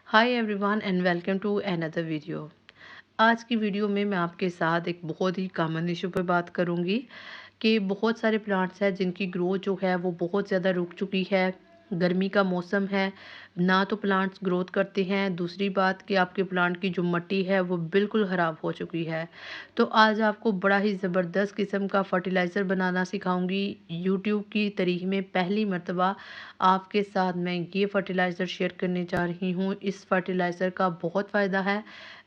Hi everyone and welcome to another video. आज की video में मैं आपके साथ एक बहुत ही कॉमन इशू पे बात करूंगी कि बहुत सारे प्लांट्स हैं जिनकी ग्रोथ जो है वो बहुत ज़्यादा रुक चुकी है। गर्मी का मौसम है, ना तो प्लांट्स ग्रोथ करते हैं। दूसरी बात कि आपके प्लांट की जो मिट्टी है वो बिल्कुल ख़राब हो चुकी है। तो आज आपको बड़ा ही ज़बरदस्त किस्म का फर्टिलाइज़र बनाना सिखाऊंगी। यूट्यूब की तारीख में पहली मर्तबा आपके साथ मैं ये फर्टिलाइज़र शेयर करने जा रही हूँ। इस फर्टिलाइज़र का बहुत फ़ायदा है।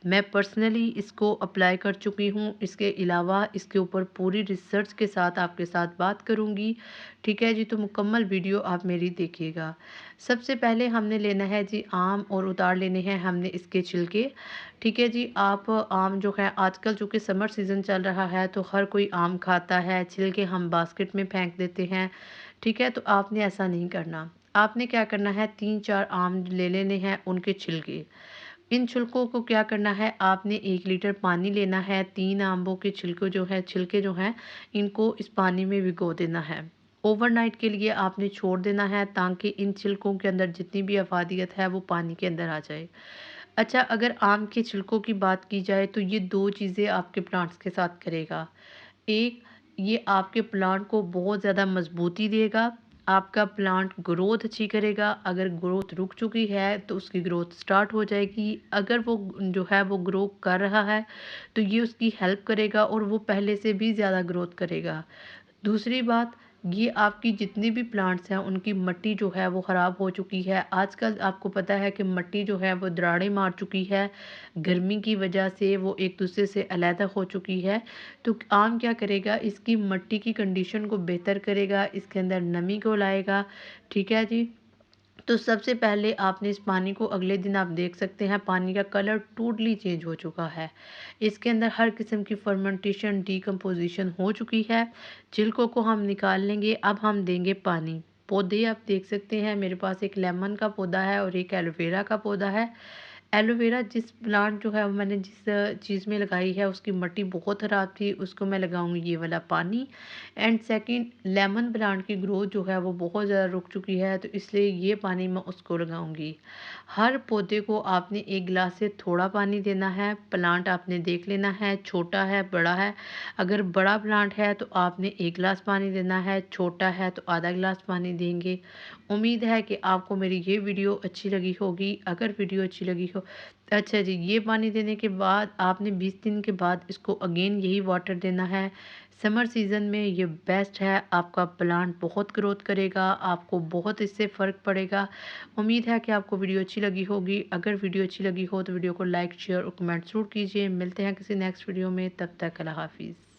मैं पर्सनली इसको अप्लाई कर चुकी हूँ। इसके अलावा इसके ऊपर पूरी रिसर्च के साथ आपके साथ बात करूँगी। ठीक है जी, तो मुकम्मल वीडियो आप मेरी देखिएगा। सबसे पहले हमने लेना है जी आम और उतार लेने हैं हमने इसके छिलके। ठीक है जी, आप आम जो है आजकल चूँकि समर सीज़न चल रहा है तो हर कोई आम खाता है, छिलके हम बास्केट में फेंक देते हैं। ठीक है, तो आपने ऐसा नहीं करना। आपने क्या करना है, 3-4 आम ले लेने हैं, उनके छिलके। इन छिलकों को क्या करना है, आपने 1 लीटर पानी लेना है। 3 आम्बों के छिलके जो हैं इनको इस पानी में भिगो देना है। ओवरनाइट के लिए आपने छोड़ देना है ताकि इन छिलकों के अंदर जितनी भी अफ़ादियत है वो पानी के अंदर आ जाए। अच्छा, अगर आम के छिलकों की बात की जाए तो ये 2 चीज़ें आपके प्लांट्स के साथ करेगा। एक, ये आपके प्लांट को बहुत ज़्यादा मजबूती देगा। आपका प्लांट ग्रोथ अच्छी करेगा। अगर ग्रोथ रुक चुकी है तो उसकी ग्रोथ स्टार्ट हो जाएगी। अगर वो जो है वो ग्रो कर रहा है तो ये उसकी हेल्प करेगा और वो पहले से भी ज़्यादा ग्रोथ करेगा। दूसरी बात, ये आपकी जितने भी प्लांट्स हैं उनकी मिट्टी जो है वो ख़राब हो चुकी है। आजकल आपको पता है कि मिट्टी जो है वो दरारें मार चुकी है। गर्मी की वजह से वो एक दूसरे से अलहदा हो चुकी है। तो आम क्या करेगा, इसकी मिट्टी की कंडीशन को बेहतर करेगा, इसके अंदर नमी को लाएगा। ठीक है जी। तो सबसे पहले आपने इस पानी को, अगले दिन आप देख सकते हैं पानी का कलर टोटली चेंज हो चुका है। इसके अंदर हर किस्म की फर्मेंटेशन, डिकम्पोजिशन हो चुकी है। छिलकों को हम निकाल लेंगे। अब हम देंगे पानी। पौधे आप देख सकते हैं, मेरे पास एक लेमन का पौधा है और एक एलोवेरा का पौधा है। एलोवेरा जिस प्लांट जो है वो मैंने जिस चीज़ में लगाई है उसकी मिट्टी बहुत ख़राब थी, उसको मैं लगाऊंगी ये वाला पानी। एंड सेकंड, लेमन प्लांट की ग्रोथ जो है वो बहुत ज़्यादा रुक चुकी है तो इसलिए ये पानी मैं उसको लगाऊंगी। हर पौधे को आपने 1 गिलास से थोड़ा पानी देना है। प्लांट आपने देख लेना है छोटा है बड़ा है। अगर बड़ा प्लांट है तो आपने 1 गिलास पानी देना है, छोटा है तो आधा गिलास पानी देंगे। उम्मीद है कि आपको मेरी ये वीडियो अच्छी लगी होगी। अगर वीडियो अच्छी लगी हो, अच्छा जी, ये पानी देने के बाद आपने 20 दिन के बाद इसको अगेन यही वाटर देना है। समर सीज़न में ये बेस्ट है। आपका प्लांट बहुत ग्रोथ करेगा, आपको बहुत इससे फ़र्क पड़ेगा। उम्मीद है कि आपको वीडियो अच्छी लगी होगी। अगर वीडियो अच्छी लगी हो तो वीडियो को लाइक, शेयर और कमेंट ज़रूर कीजिए। मिलते हैं किसी नेक्स्ट वीडियो में, तब तक अल्लाह हाफ़िज़।